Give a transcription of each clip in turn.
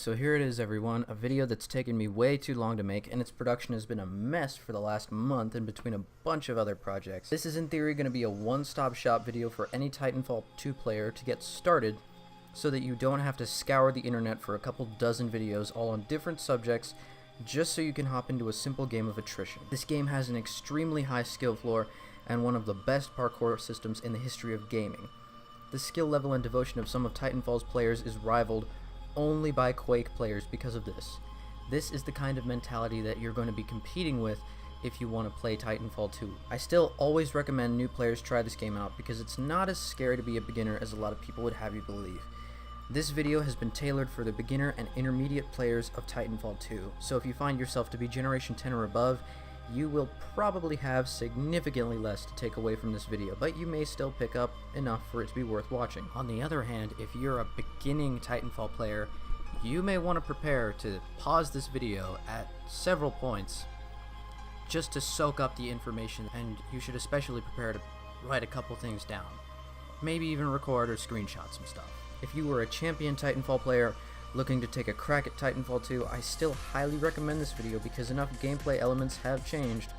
So here it is, everyone, a video that's taken me way too long to make, and its production has been a mess for the last month in between a bunch of other projects. This is in theory going to be a one-stop shop video for any Titanfall 2 player to get started, so that you don't have to scour the internet for a couple dozen videos all on different subjects just so you can hop into a simple game of attrition. This game has an extremely high skill floor and one of the best parkour systems in the history of gaming. The skill level and devotion of some of Titanfall's players is rivaled only by Quake players because of this. This is the kind of mentality that you're going to be competing with if you want to play Titanfall 2. I still always recommend new players try this game out because it's not as scary to be a beginner as a lot of people would have you believe. This video has been tailored for the beginner and intermediate players of Titanfall 2, so if you find yourself to be Generation 10 or above, you will probably have significantly less to take away from this video, but you may still pick up enough for it to be worth watching. On the other hand, if you're a beginning Titanfall player, you may want to prepare to pause this video at several points just to soak up the information, and you should especially prepare to write a couple things down. Maybe even record or screenshot some stuff. If you were a champion Titanfall player looking to take a crack at Titanfall 2, I still highly recommend this video because enough gameplay elements have changed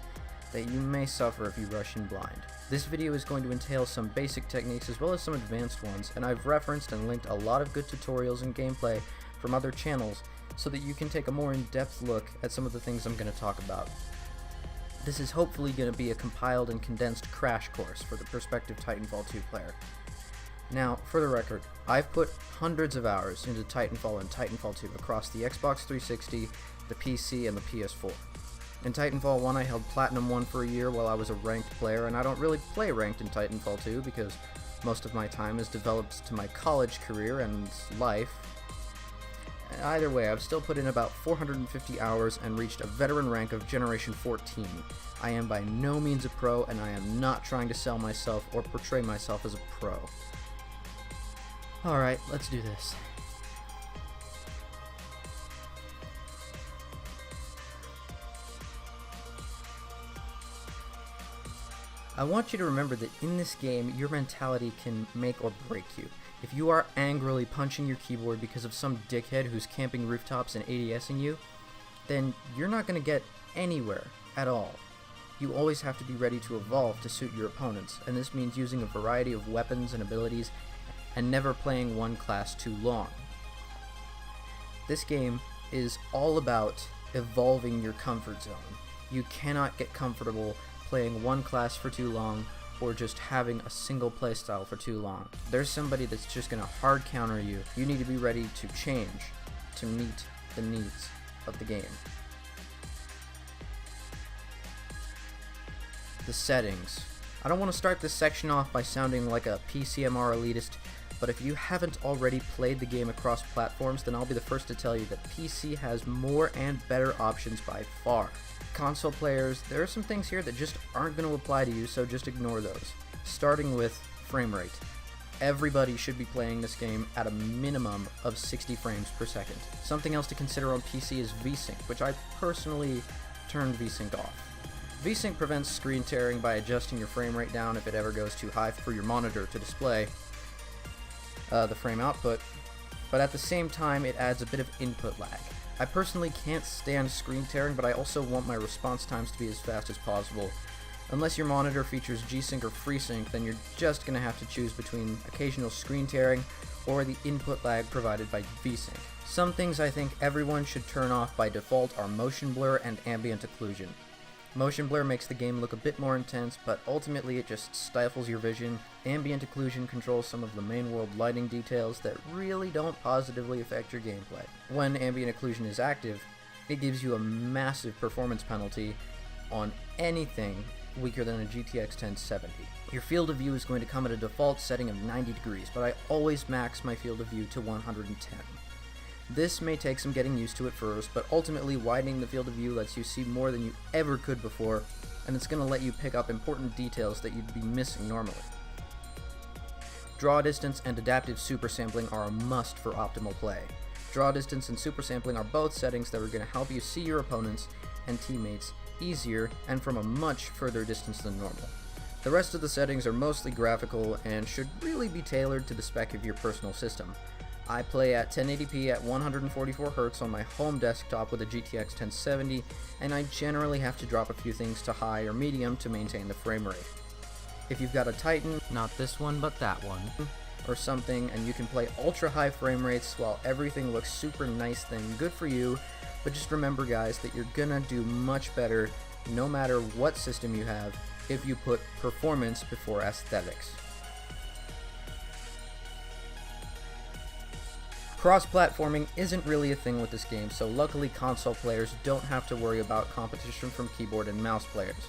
that you may suffer if you rush in blind. This video is going to entail some basic techniques as well as some advanced ones, and I've referenced and linked a lot of good tutorials and gameplay from other channels so that you can take a more in-depth look at some of the things I'm going to talk about. This is hopefully going to be a compiled and condensed crash course for the prospective Titanfall 2 player. Now, for the record, I've put hundreds of hours into Titanfall and Titanfall 2 across the Xbox 360, the PC, and the PS4. In Titanfall 1, I held Platinum 1 for a year while I was a ranked player, and I don't really play ranked in Titanfall 2 because most of my time is developed to my college career and life. Either way, I've still put in about 450 hours and reached a veteran rank of Generation 14. I am by no means a pro, and I am not trying to sell myself or portray myself as a pro. Alright, let's do this. I want you to remember that in this game, your mentality can make or break you. If you are angrily punching your keyboard because of some dickhead who's camping rooftops and ADSing you, then you're not going to get anywhere at all. You always have to be ready to evolve to suit your opponents, and this means using a variety of weapons and abilities and never playing one class too long. This game is all about evolving your comfort zone. You cannot get comfortable playing one class for too long or just having a single playstyle for too long. There's somebody that's just going to hard counter you. You need to be ready to change to meet the needs of the game. The settings. I don't want to start this section off by sounding like a PCMR elitist, but if you haven't already played the game across platforms, then I'll be the first to tell you that PC has more and better options by far. Console players, there are some things here that just aren't going to apply to you, so just ignore those. Starting with frame rate. Everybody should be playing this game at a minimum of 60 frames per second. Something else to consider on PC is VSync, which I personally turned VSync off. VSync prevents screen tearing by adjusting your frame rate down if it ever goes too high for your monitor to display the frame output, but at the same time it adds a bit of input lag. I personally can't stand screen tearing, but I also want my response times to be as fast as possible. Unless your monitor features G-Sync or FreeSync, then you're just going to have to choose between occasional screen tearing or the input lag provided by VSync. Some things I think everyone should turn off by default are motion blur and ambient occlusion. Motion blur makes the game look a bit more intense, but ultimately it just stifles your vision. Ambient occlusion controls some of the main world lighting details that really don't positively affect your gameplay. When ambient occlusion is active, it gives you a massive performance penalty on anything weaker than a GTX 1070. Your field of view is going to come at a default setting of 90 degrees, but I always max my field of view to 110. This may take some getting used to at first, but ultimately widening the field of view lets you see more than you ever could before, and it's going to let you pick up important details that you'd be missing normally. Draw distance and adaptive super sampling are a must for optimal play. Draw distance and super sampling are both settings that are going to help you see your opponents and teammates easier and from a much further distance than normal. The rest of the settings are mostly graphical and should really be tailored to the spec of your personal system. I play at 1080p at 144Hz on my home desktop with a GTX 1070, and I generally have to drop a few things to high or medium to maintain the frame rate. If you've got a Titan, Not this one, but that one. or something, and you can play ultra high frame rates while everything looks super nice, then good for you. But just remember, guys, that you're gonna do much better no matter what system you have if you put performance before aesthetics. Cross-platforming isn't really a thing with this game, so luckily console players don't have to worry about competition from keyboard and mouse players.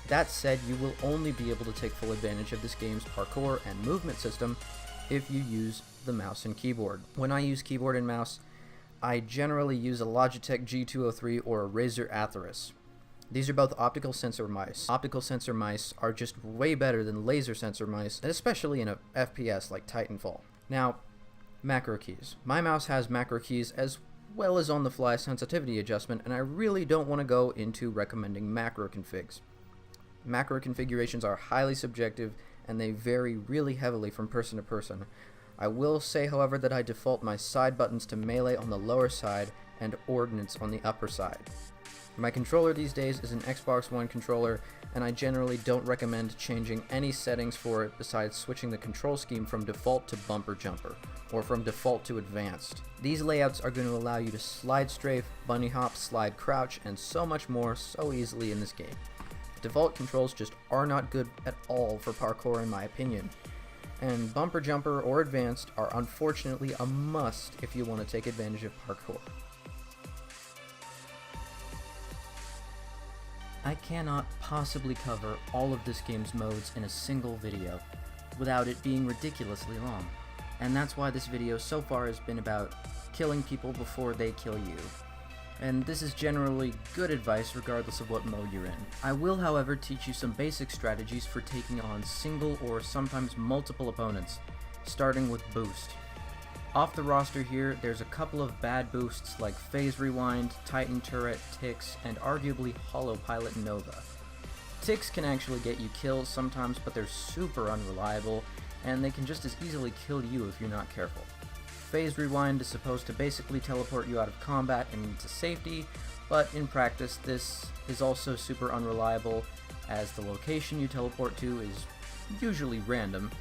That said, you will only be able to take full advantage of this game's parkour and movement system if you use the mouse and keyboard. When I use keyboard and mouse, I generally use a Logitech G203 or a Razer Atheros. These are both optical sensor mice. Optical sensor mice are just way better than laser sensor mice, and especially in a FPS like Titanfall. Now, macro keys. My mouse has macro keys as well as on-the-fly sensitivity adjustment, and I really don't want to go into recommending macro configs. Macro configurations are highly subjective, and they vary really heavily from person to person. I will say, however, that I default my side buttons to melee on the lower side and ordnance on the upper side. My controller these days is an Xbox One controller, and I generally don't recommend changing any settings for it besides switching the control scheme from default to bumper jumper, or from default to advanced. These layouts are going to allow you to slide strafe, bunny hop, slide crouch, and so much more so easily in this game. Default controls just are not good at all for parkour in my opinion, and bumper jumper or advanced are unfortunately a must if you want to take advantage of parkour. I cannot possibly cover all of this game's modes in a single video without it being ridiculously long, and that's why this video so far has been about killing people before they kill you. And this is generally good advice regardless of what mode you're in. I will, however, teach you some basic strategies for taking on single or sometimes multiple opponents, starting with boost. Off the roster here, there's a couple of bad boosts like Phase Rewind, Titan Turret, Ticks, and arguably Hollow Pilot Nova. Ticks can actually get you kills sometimes, but they're super unreliable, and they can just as easily kill you if you're not careful. Phase Rewind is supposed to basically teleport you out of combat and into safety, but in practice this is also super unreliable as the location you teleport to is usually random,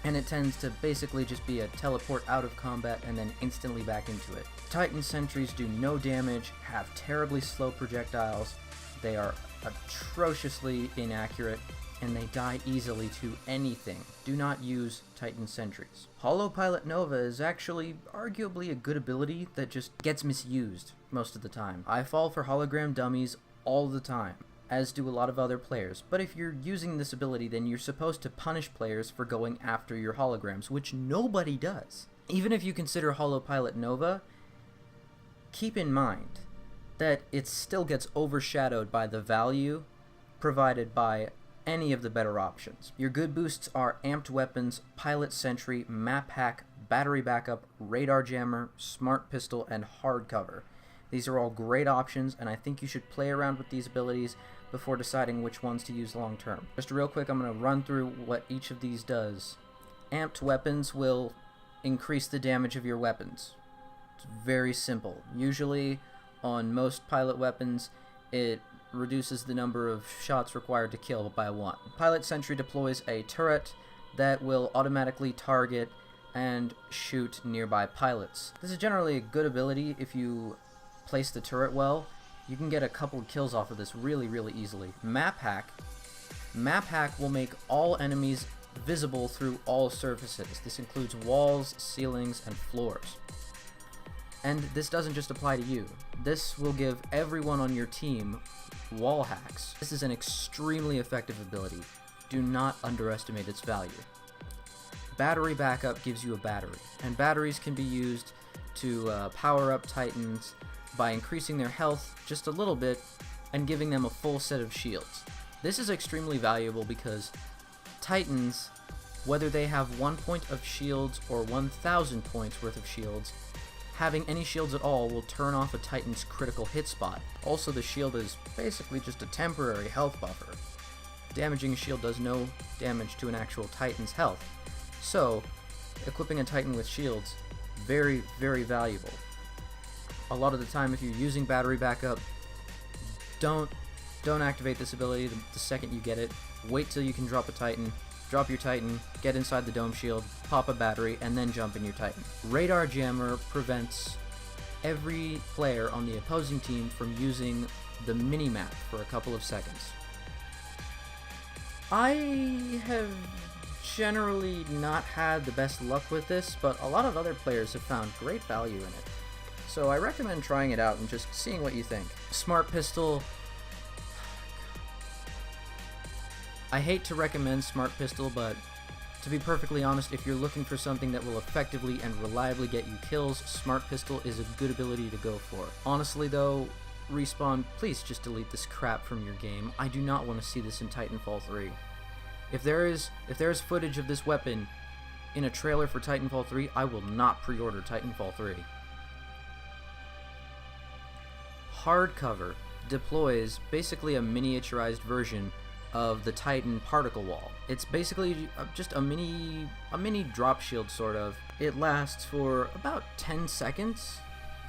and it tends to basically just be a teleport out of combat and then instantly back into it. Titan sentries do no damage, have terribly slow projectiles, they are atrociously inaccurate, and they die easily to anything. Do not use Titan sentries. Hollow Pilot Nova is actually arguably a good ability that just gets misused most of the time. I fall for hologram dummies all the time, as do a lot of other players, but if you're using this ability then you're supposed to punish players for going after your holograms, which nobody does. Even if you consider Hollow Pilot Nova, keep in mind that it still gets overshadowed by the value provided by any of the better options. Your good boosts are Amped Weapons, Pilot Sentry, Map Hack, Battery Backup, Radar Jammer, Smart Pistol, and Hardcover. These are all great options, and I think you should play around with these abilities before deciding which ones to use long term. Just real quick, I'm going to run through what each of these does. Amped Weapons will increase the damage of your weapons. It's very simple. Usually on most pilot weapons, it reduces the number of shots required to kill by 1. Pilot Sentry deploys a turret that will automatically target and shoot nearby pilots. This is generally a good ability if you place the turret well. You can get a couple of kills off of this really easily. Map Hack will make all enemies visible through all surfaces. This includes walls, ceilings, and floors. And this doesn't just apply to you. This will give everyone on your team wall hacks. This is an extremely effective ability. Do not underestimate its value. Battery Backup gives you a battery, and batteries can be used to power up Titans by increasing their health just a little bit and giving them a full set of shields. This is extremely valuable because Titans, whether they have 1 point of shields or 1,000 points worth of shields, having any shields at all will turn off a Titan's critical hit spot. Also, the shield is basically just a temporary health buffer. Damaging a shield does no damage to an actual Titan's health. So, equipping a Titan with shields very, very valuable. A lot of the time, if you're using battery backup, don't activate this ability the second you get it. Wait till you can drop a Titan, drop your Titan, get inside the dome shield, pop a battery, and then jump in your Titan. Radar Jammer prevents every player on the opposing team from using the mini-map for a couple of seconds. I have generally not had the best luck with this, but a lot of other players have found great value in it. So I recommend trying it out and just seeing what you think. Smart Pistol. I hate to recommend Smart Pistol, but to be perfectly honest, if you're looking for something that will effectively and reliably get you kills, Smart Pistol is a good ability to go for. Honestly though, Respawn, please just delete this crap from your game. I do not want to see this in Titanfall 3. If there is footage of this weapon in a trailer for Titanfall 3, I will not pre-order Titanfall 3. Hardcover deploys basically a miniaturized version of the Titan particle wall. It's basically just a mini drop shield, sort of. It lasts for about 10 seconds,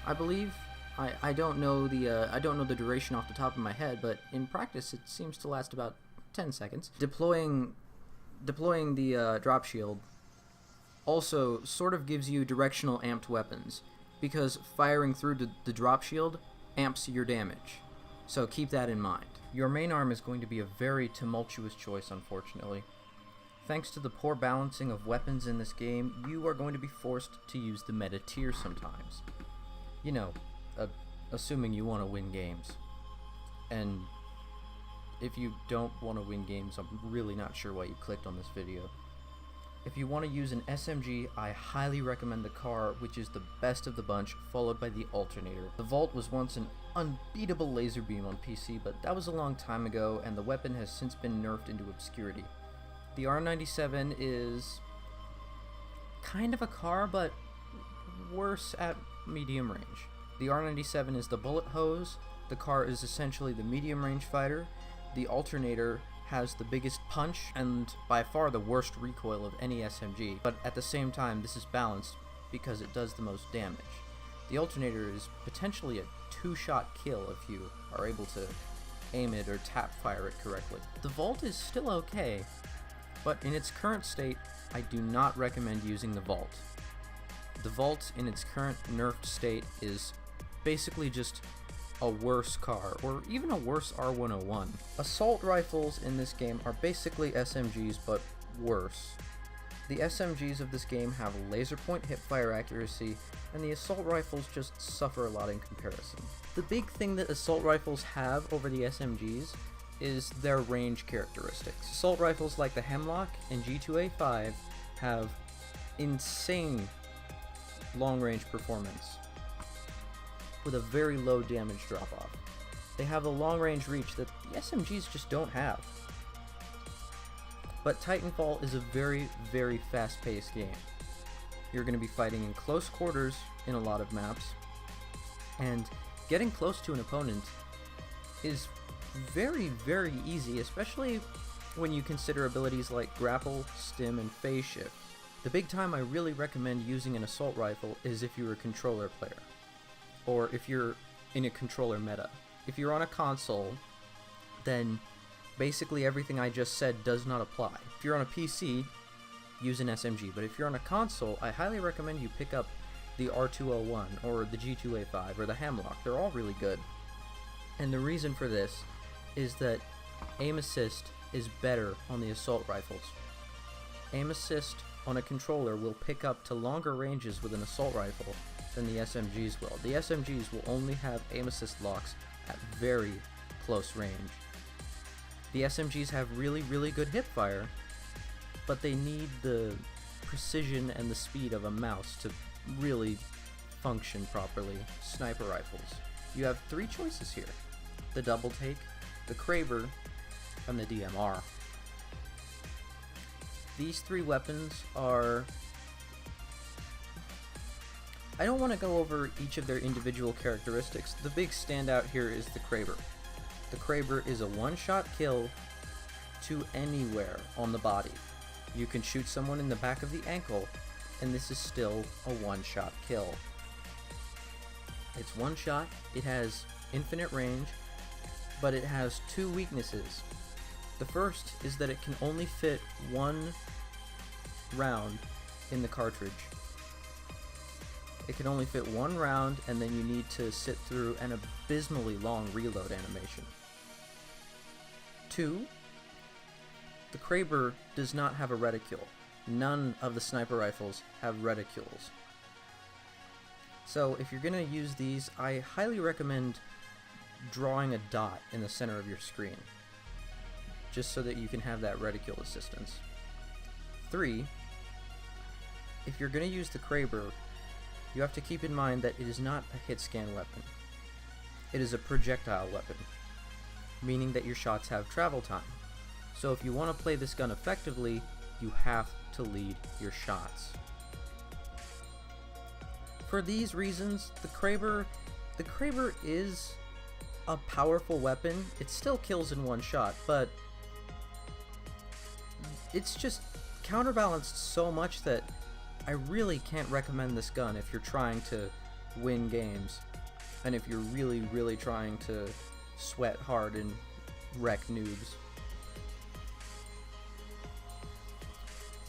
I believe. I don't know the duration off the top of my head, but in practice it seems to last about 10 seconds. Deploying the drop shield also sort of gives you directional amped weapons, because firing through the drop shield amps your damage. So keep that in mind. Your main arm is going to be a very tumultuous choice, unfortunately. Thanks to the poor balancing of weapons in this game, you are going to be forced to use the meta tier sometimes. You know, assuming you want to win games. And if you don't want to win games, I'm really not sure why you clicked on this video. If you want to use an SMG, I highly recommend the car, which is the best of the bunch, followed by the alternator. The Vault was once an unbeatable laser beam on PC, but that was a long time ago, and the weapon has since been nerfed into obscurity. The R97 is kind of a car, but worse at medium range. The R97 is the bullet hose, the car is essentially the medium range fighter, the alternator has the biggest punch and by far the worst recoil of any SMG, but at the same time this is balanced because it does the most damage. The alternator is potentially a two-shot kill if you are able to aim it or tap fire it correctly. The Vault is still okay, but in its current state, I do not recommend using the Vault. The Vault in its current nerfed state is basically just a worse car, or even a worse R101. Assault rifles in this game are basically SMGs, but worse. The SMGs of this game have laser point hipfire accuracy, and the assault rifles just suffer a lot in comparison. The big thing that assault rifles have over the SMGs is their range characteristics. Assault rifles like the Hemlock and G2A5 have insane long-range performance with a very low damage drop-off. They have the long-range reach that the SMGs just don't have. But Titanfall is a very, very fast-paced game. You're going to be fighting in close quarters in a lot of maps, and getting close to an opponent is very, very easy, especially when you consider abilities like Grapple, Stim, and Phase Shift. The big time I really recommend using an assault rifle is if you're a controller player, or if you're in a controller meta. If you're on a console, then basically everything I just said does not apply. If you're on a PC, use an SMG, but if you're on a console, I highly recommend you pick up the R201 or the G2A5 or the Hemlock. They're all really good. And the reason for this is that aim assist is better on the assault rifles. Aim assist on a controller will pick up to longer ranges with an assault rifle than the SMGs will. The SMGs will only have aim assist locks at very close range. The SMGs have really, really good hipfire, but they need the precision and the speed of a mouse to really function properly. Sniper rifles. You have three choices here: the Double Take, the Kraber, and the DMR. These three weapons are... I don't want to go over each of their individual characteristics. The big standout here is the Kraber. The Kraber is a one-shot kill to anywhere on the body. You can shoot someone in the back of the ankle, and this is still a one-shot kill. It's one shot, it has infinite range, but it has two weaknesses. The first is that it can only fit one round in the cartridge. It can only fit one round, and then you need to sit through an abysmally long reload animation. 2. The Kraber does not have a reticule. None of the sniper rifles have reticules. So if you're going to use these, I highly recommend drawing a dot in the center of your screen, just so that you can have that reticule assistance. 3. If you're going to use the Kraber, you have to keep in mind that it is not a hit scan weapon. It is a projectile weapon, meaning that your shots have travel time. So if you want to play this gun effectively, you have to lead your shots. For these reasons, the Kraber is a powerful weapon. It still kills in one shot, but it's just counterbalanced so much that I really can't recommend this gun if you're trying to win games, and if you're really trying to sweat hard and wreck noobs.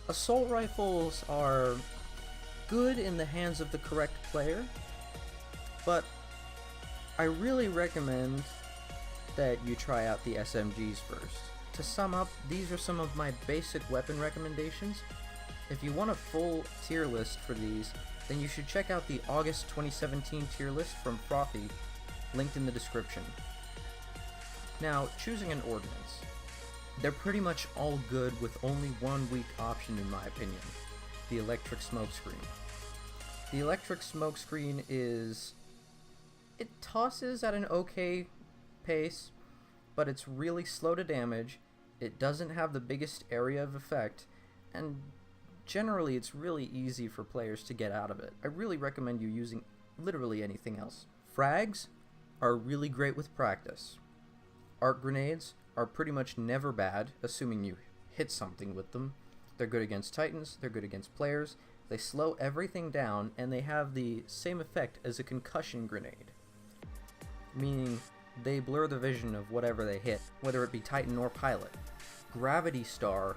Assault rifles are good in the hands of the correct player, but I really recommend that you try out the SMGs first. To sum up, these are some of my basic weapon recommendations. If you want a full tier list for these, then you should check out the August 2017 tier list from Frothy, linked in the description. Now, choosing an ordnance. They're pretty much all good with only one weak option in my opinion, the electric smokescreen. The electric smokescreen it tosses at an okay pace, but it's really slow to damage, it doesn't have the biggest area of effect, and generally it's really easy for players to get out of it. I really recommend you using literally anything else. Frags are really great with practice. Arc grenades are pretty much never bad, assuming you hit something with them. They're good against Titans, they're good against players, they slow everything down, and they have the same effect as a concussion grenade. Meaning, they blur the vision of whatever they hit, whether it be Titan or pilot. Gravity Star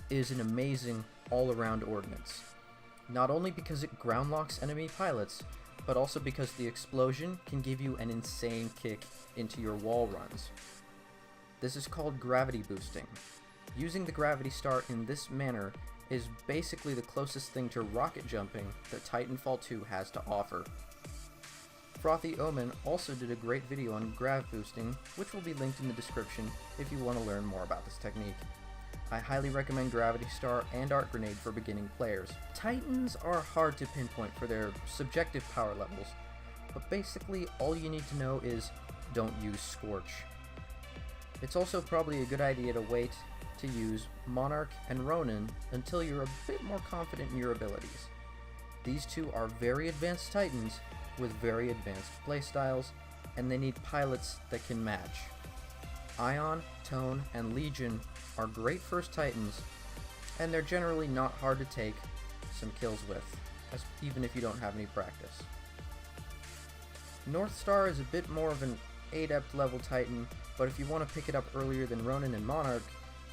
is an amazing all-around ordnance. Not only because it ground locks enemy pilots, but also because the explosion can give you an insane kick into your wall runs. This is called gravity boosting. Using the Gravity Star in this manner is basically the closest thing to rocket jumping that Titanfall 2 has to offer. Frothy Omen also did a great video on grav boosting, which will be linked in the description if you want to learn more about this technique. I highly recommend Gravity Star and Arc Grenade for beginning players. Titans are hard to pinpoint for their subjective power levels, but basically all you need to know is don't use Scorch. It's also probably a good idea to wait to use Monarch and Ronin until you're a bit more confident in your abilities. These two are very advanced Titans with very advanced playstyles, and they need pilots that can match. Ion, Tone, and Legion are great first Titans, and they're generally not hard to take some kills with, even if you don't have any practice. North Star is a bit more of an Adept level Titan, but if you want to pick it up earlier than Ronin and Monarch,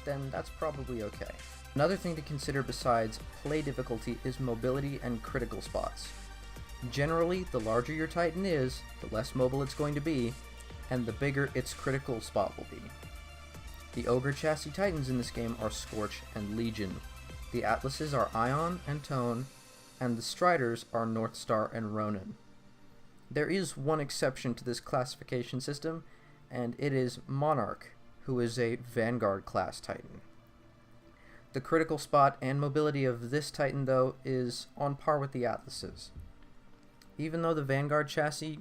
then that's probably okay. Another thing to consider besides play difficulty is mobility and critical spots. Generally, the larger your Titan is, the less mobile it's going to be, and the bigger its critical spot will be. The Ogre chassis Titans in this game are Scorch and Legion. The Atlases are Ion and Tone, and the Striders are North Star and Ronin. There is one exception to this classification system, and it is Monarch, who is a Vanguard class Titan. The critical spot and mobility of this Titan, though, is on par with the Atlases. Even though the Vanguard chassis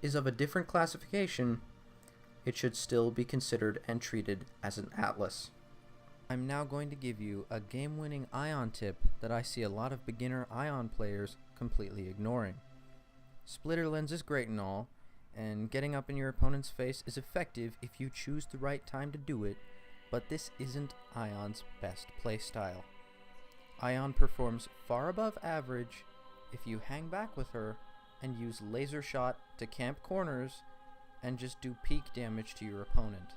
is of a different classification, it should still be considered and treated as an Atlas. I'm now going to give you a game-winning Ion tip that I see a lot of beginner Ion players completely ignoring. Splitter lens is great and all, and getting up in your opponent's face is effective if you choose the right time to do it, but this isn't Ion's best playstyle. Ion performs far above average if you hang back with her and use laser shot to camp corners and just do peak damage to your opponent.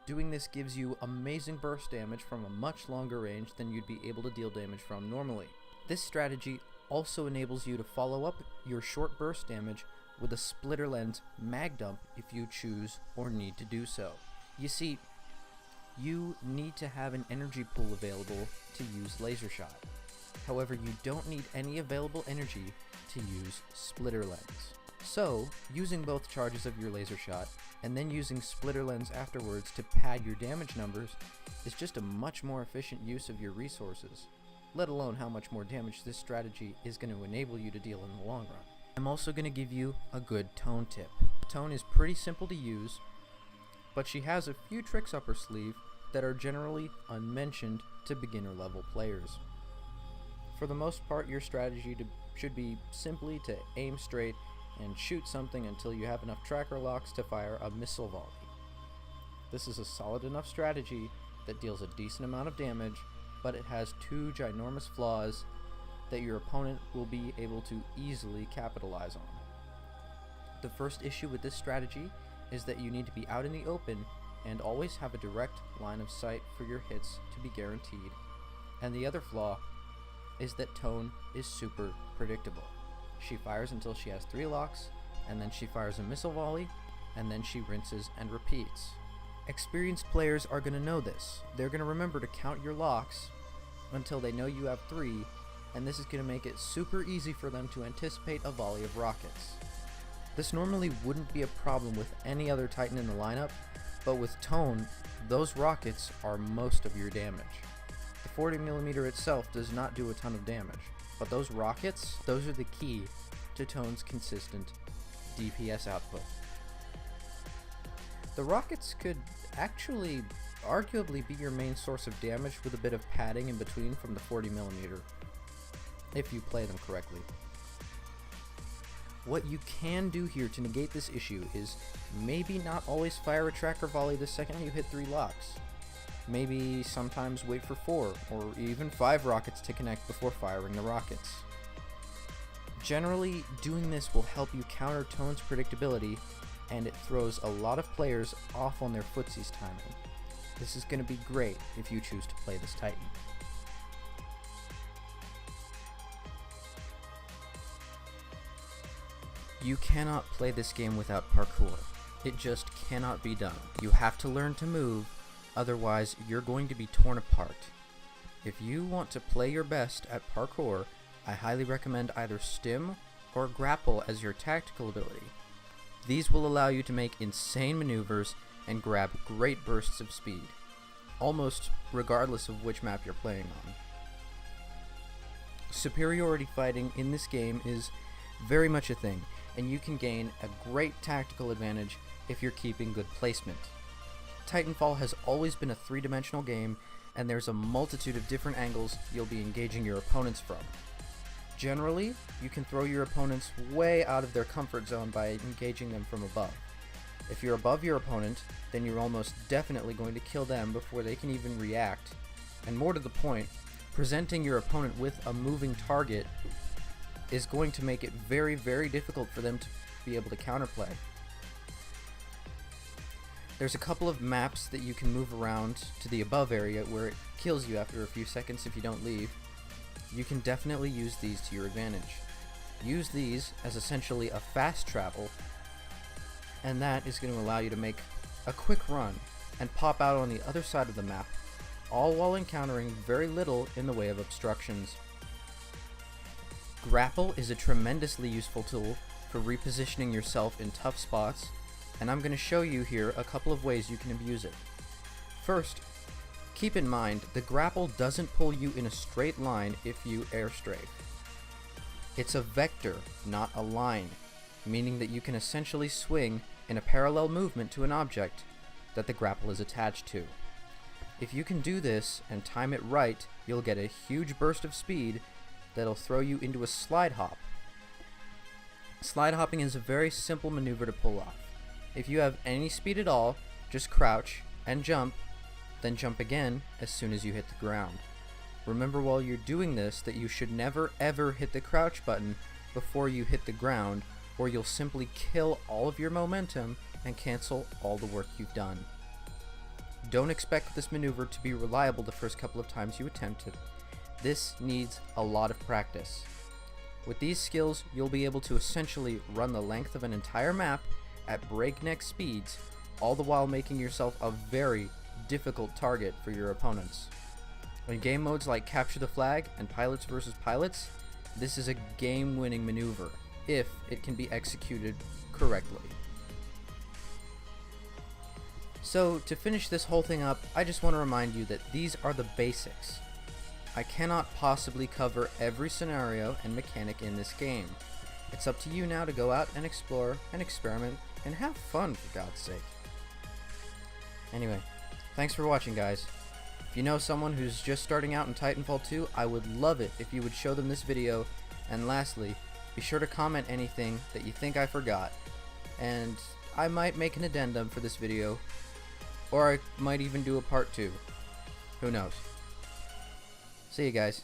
Doing this gives you amazing burst damage from a much longer range than you'd be able to deal damage from normally. This strategy also enables you to follow up your short burst damage with a splitter lens mag dump if you choose or need to do so. You see, you need to have an energy pool available to use laser shot. However, you don't need any available energy to use splitter lens. So, using both charges of your laser shot and then using splitter lens afterwards to pad your damage numbers is just a much more efficient use of your resources, let alone how much more damage this strategy is going to enable you to deal in the long run. I'm also going to give you a good tone tip. Tone is pretty simple to use, but she has a few tricks up her sleeve that are generally unmentioned to beginner level players. For the most part, your strategy should be simply to aim straight and shoot something until you have enough tracker locks to fire a missile volley. This is a solid enough strategy that deals a decent amount of damage, but it has two ginormous flaws that your opponent will be able to easily capitalize on. The first issue with this strategy is that you need to be out in the open and always have a direct line of sight for your hits to be guaranteed. And the other flaw is that Tone is super predictable. She fires until she has 3 locks, and then she fires a missile volley, and then she rinses and repeats. Experienced players are going to know this. They're going to remember to count your locks until they know you have 3, and this is going to make it super easy for them to anticipate a volley of rockets. This normally wouldn't be a problem with any other Titan in the lineup, but with Tone, those rockets are most of your damage. The 40mm itself does not do a ton of damage, but those rockets, those are the key to Tone's consistent DPS output. The rockets could actually arguably be your main source of damage with a bit of padding in between from the 40mm, if you play them correctly. What you can do here to negate this issue is maybe not always fire a tracker volley the second you hit 3 locks. Maybe sometimes wait for 4 or even 5 rockets to connect before firing the rockets. Generally, doing this will help you counter Tone's predictability, and it throws a lot of players off on their footsies timing. This is going to be great if you choose to play this Titan. You cannot play this game without parkour. It just cannot be done. You have to learn to move, otherwise you're going to be torn apart. If you want to play your best at parkour, I highly recommend either Stim or Grapple as your tactical ability. These will allow you to make insane maneuvers and grab great bursts of speed, almost regardless of which map you're playing on. Superiority fighting in this game is very much a thing, and you can gain a great tactical advantage if you're keeping good placement. Titanfall has always been a 3-dimensional game, and there's a multitude of different angles you'll be engaging your opponents from. Generally, you can throw your opponents way out of their comfort zone by engaging them from above. If you're above your opponent, then you're almost definitely going to kill them before they can even react. And more to the point, presenting your opponent with a moving target is going to make it very, very difficult for them to be able to counterplay. There's a couple of maps that you can move around to the above area where it kills you after a few seconds if you don't leave. You can definitely use these to your advantage. Use these as essentially a fast travel, and that is going to allow you to make a quick run and pop out on the other side of the map, all while encountering very little in the way of obstructions. Grapple is a tremendously useful tool for repositioning yourself in tough spots, and I'm going to show you here a couple of ways you can abuse it. First, keep in mind the grapple doesn't pull you in a straight line if you airstrafe. It's a vector, not a line, meaning that you can essentially swing in a parallel movement to an object that the grapple is attached to. If you can do this and time it right, you'll get a huge burst of speed that'll throw you into a slide hop. Slide hopping is a very simple maneuver to pull off. If you have any speed at all, just crouch and jump, then jump again as soon as you hit the ground. Remember while you're doing this that you should never ever hit the crouch button before you hit the ground, or you'll simply kill all of your momentum and cancel all the work you've done. Don't expect this maneuver to be reliable the first couple of times you attempt it. This needs a lot of practice. With these skills, you'll be able to essentially run the length of an entire map at breakneck speeds, all the while making yourself a very difficult target for your opponents. In game modes like Capture the Flag and Pilots vs. Pilots, this is a game-winning maneuver, if it can be executed correctly. So, to finish this whole thing up, I just want to remind you that these are the basics. I cannot possibly cover every scenario and mechanic in this game. It's up to you now to go out and explore and experiment and have fun, for God's sake. Anyway, thanks for watching, guys. If you know someone who's just starting out in Titanfall 2, I would love it if you would show them this video. And lastly, be sure to comment anything that you think I forgot, and I might make an addendum for this video, or I might even do a part 2. Who knows? See you guys.